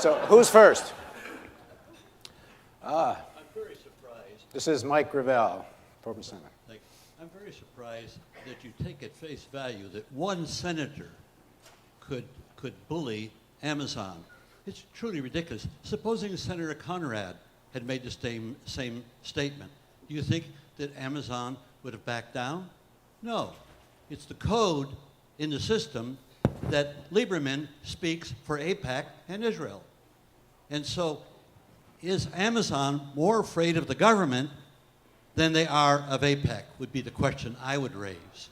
So who's first? I'm very surprised. This is Mike Gravel, Portland Center. I'm very surprised that you take at face value that one senator could bully Amazon. It's truly ridiculous. Supposing Senator Conrad had made the same statement, do you think that Amazon would have backed down? No. It's the code in the system that Lieberman speaks for AIPAC and Israel. And so, is Amazon more afraid of the government than they are of AIPAC, would be the question I would raise.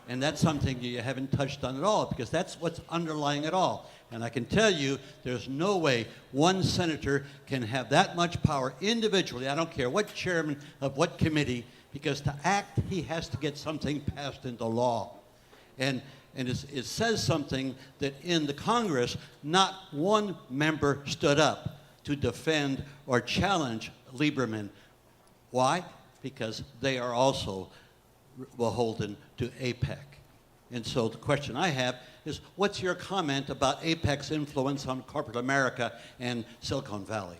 And that's something you haven't touched on at all, because that's what's underlying it all. And I can tell you, there's no way one senator can have that much power individually, I don't care what chairman of what committee, because to act, he has to get something passed into law. And it says something that in the Congress, not one member stood up to defend or challenge Lieberman. Why? Because they are also beholden to AIPAC. And so the question I have is, what's your comment about AIPAC's influence on corporate America and Silicon Valley?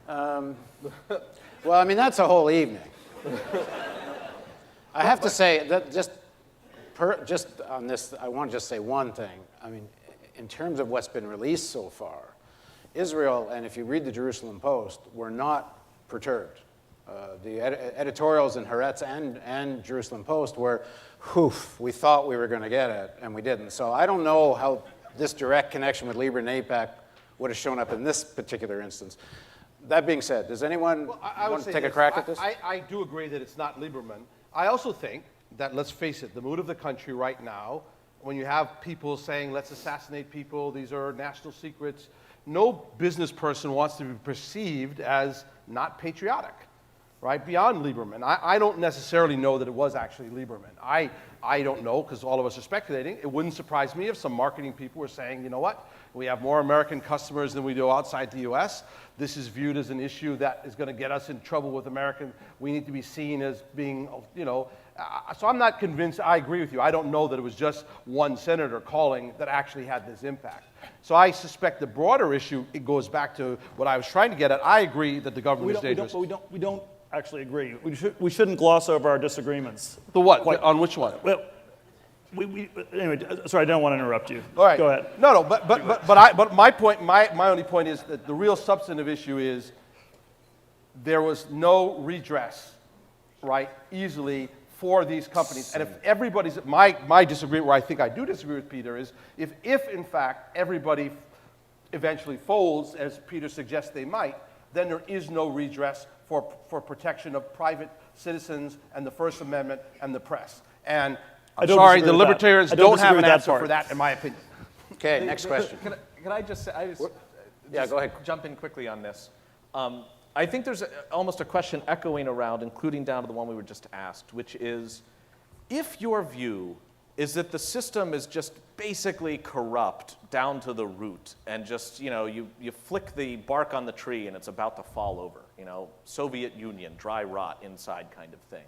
Well, I mean, that's a whole evening. I have to say that just on this, I want to just say one thing. I mean, in terms of what's been released so far, Israel, and if you read the Jerusalem Post, were not perturbed. The editorials in Haaretz and Jerusalem Post were, we thought we were going to get it, and we didn't. So I don't know how this direct connection with Lieberman and AIPAC would have shown up in this particular instance. That being said, does anyone want to take a crack at this? I do agree that it's not Lieberman. I also think that, let's face it, the mood of the country right now, when you have people saying, let's assassinate people, these are national secrets, no business person wants to be perceived as not patriotic, right? Beyond Lieberman. I don't necessarily know that it was actually Lieberman. I don't know, because all of us are speculating. It wouldn't surprise me if some marketing people were saying, you know what, we have more American customers than we do outside the US. This is viewed as an issue that is going to get us in trouble with American. We need to be seen as being, so I'm not convinced. I agree with you. I don't know that it was just one senator calling that actually had this impact. So I suspect the broader issue, it goes back to what I was trying to get at. I agree that the government is dangerous. We don't actually agree. We shouldn't gloss over our disagreements. The what? On which one? Well, anyway, sorry, I don't want to interrupt you. All right. Go ahead. No, but my point, my only point is that the real substantive issue is there was no redress, right, easily for these companies. And if everybody's, my disagreement, where I think I do disagree with Peter, is if in fact everybody eventually folds, as Peter suggests they might, then there is no redress for protection of private citizens and the First Amendment and the press. And I'm sorry, the libertarians don't have an answer for that, in my opinion. Okay, next question. Can I just say, yeah, go ahead. Jump in quickly on this. I think there's almost a question echoing around, including down to the one we were just asked, which is, if your view is that the system is just basically corrupt down to the root, and just, you flick the bark on the tree and it's about to fall over, Soviet Union, dry rot inside kind of thing.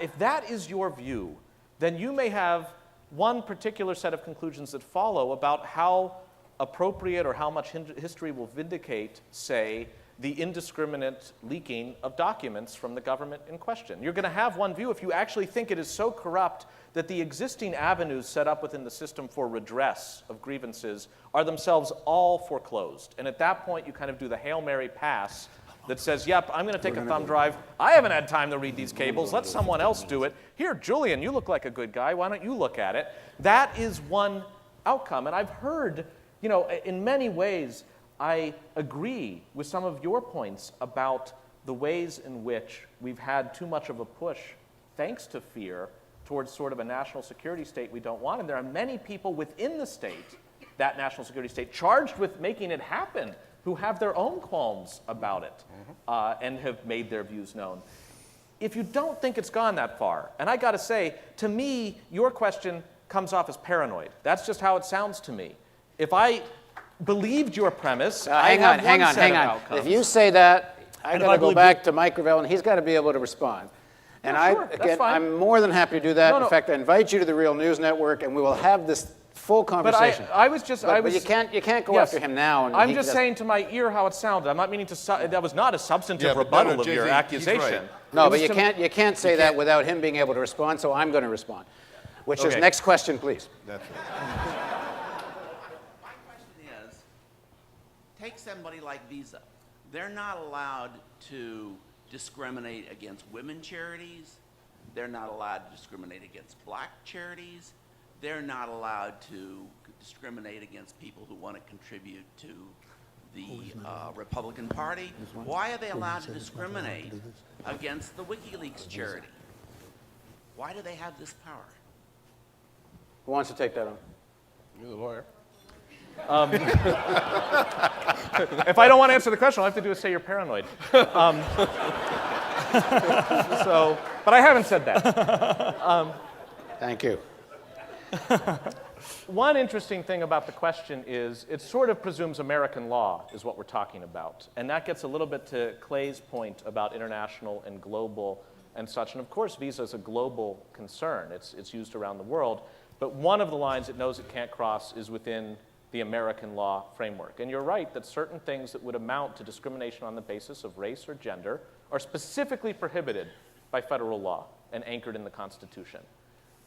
If that is your view, then you may have one particular set of conclusions that follow about how appropriate or how much history will vindicate, say, the indiscriminate leaking of documents from the government in question. You're going to have one view if you actually think it is so corrupt that the existing avenues set up within the system for redress of grievances are themselves all foreclosed. And at that point, you kind of do the Hail Mary pass that says, yep, I'm going to take a thumb drive. I haven't had time to read these cables. Let someone else do it. Here, Julian, you look like a good guy. Why don't you look at it? That is one outcome. And I've heard, in many ways, I agree with some of your points about the ways in which we've had too much of a push, thanks to fear, towards sort of a national security state we don't want. And there are many people within the state, that national security state, charged with making it happen, who have their own qualms about it and have made their views known. If you don't think it's gone that far, and I got to say, to me, your question comes off as paranoid. That's just how it sounds to me. If I believed your premise, hang on. If you say that, I've got to go back to Mike Gravel, and he's got to be able to respond. And Yeah, sure, that's fine. I'm more than happy to do that. No, no. In fact, I invite you to the Real News Network, and we will have this full But conversation. But you can't go yes. after him now. And I'm he just doesn't- saying to my ear how it sounded. I'm not meaning to. That was not a substantive Yeah, but rebuttal no, of your JV, he's accusation. right. No, It but was you can't say that without him being able to respond. So I'm going to respond. Which is Okay. next question, please. That's it. My question is, take somebody like Visa. They're not allowed to discriminate against women charities. They're not allowed to discriminate against black charities. They're not allowed to discriminate against people who want to contribute to the Republican Party. Why are they allowed to discriminate against the WikiLeaks charity? Why do they have this power? Who wants to take that on? You're the lawyer. If I don't want to answer the question, all I have to do is say you're paranoid. But I haven't said that. Thank you. One interesting thing about the question is it sort of presumes American law is what we're talking about. And that gets a little bit to Clay's point about international and global and such. And of course, Visa is a global concern. It's used around the world. But one of the lines it knows it can't cross is within the American law framework. And you're right that certain things that would amount to discrimination on the basis of race or gender are specifically prohibited by federal law and anchored in the Constitution.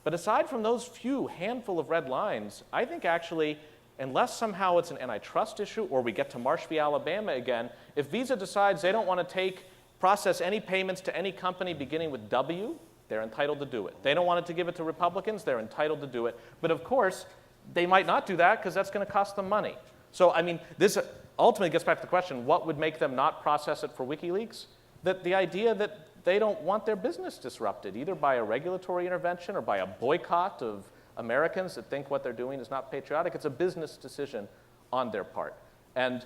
But aside from those few handful of red lines, I think actually, unless somehow it's an antitrust issue or we get to Marsh v. Alabama again, if Visa decides they don't want to process any payments to any company beginning with W, they're entitled to do it. They don't want to give it to Republicans, they're entitled to do it. But of course, they might not do that because that's going to cost them money. So, I mean, this ultimately gets back to the question, what would make them not process it for WikiLeaks? That the idea that they don't want their business disrupted, either by a regulatory intervention or by a boycott of Americans that think what they're doing is not patriotic. It's a business decision on their part. And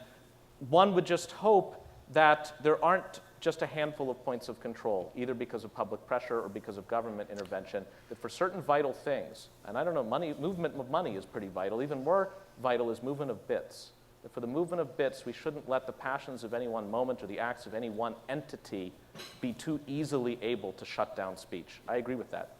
one would just hope that there aren't just a handful of points of control, either because of public pressure or because of government intervention, that for certain vital things, and I don't know, movement of money is pretty vital. Even more vital is movement of bits. That for the movement of bits, we shouldn't let the passions of any one moment or the acts of any one entity be too easily able to shut down speech. I agree with that.